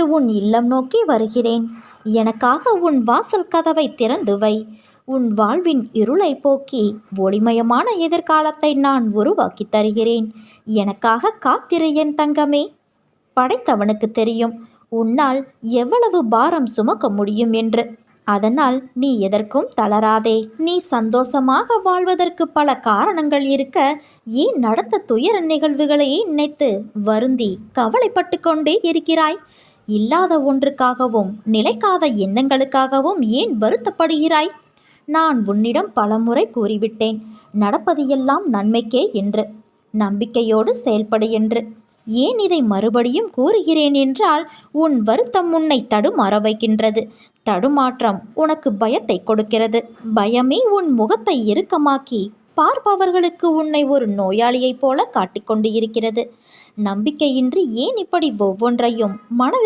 இன்று உன் இல்லம் நோக்கி வருகிறேன். எனக்காக உன் வாசல் கதவை திறந்து வை. உன் வாழ்வின் இருளை போக்கி ஒளிமயமான எதிர்காலத்தை நான் உருவாக்கி தருகிறேன். எனக்காக காத்திரு என் தங்கமே. படைத்தவனுக்கு தெரியும் உன்னால் எவ்வளவு பாரம் சுமக்க முடியும் என்று. அதனால் நீ எதற்கும் தளராதே. நீ சந்தோஷமாக வாழ்வதற்கு பல காரணங்கள் இருக்க, ஏன் நடந்த துயர நிகழ்வுகளை நினைத்து வருந்தி கவலைப்பட்டு கொண்டே இருக்கிறாய்? இல்லாத ஒன்றுக்காகவும் நிலைக்காத எண்ணங்களுக்காகவும் ஏன் வருத்தப்படுகிறாய்? நான் உன்னிடம் பலமுறை கூறிவிட்டேன், நடப்பது எல்லாம் நன்மைக்கே என்று. நம்பிக்கையோடு செயல்படு என்று. ஏன் இதை மறுபடியும் கூறுகிறேன் என்றால், உன் வருத்தம் உன்னை தடுமாற வைக்கின்றது. தடுமாற்றம் உனக்கு பயத்தை கொடுக்கிறது. பயமே உன் முகத்தை இறுக்கமாக்கி பார்ப்பவர்களுக்கு உன்னை ஒரு நோயாளியைப் போல காட்டிக்கொண்டு இருக்கிறது. நம்பிக்கையின்றி ஏன் இப்படி ஒவ்வொன்றையும் மனதில்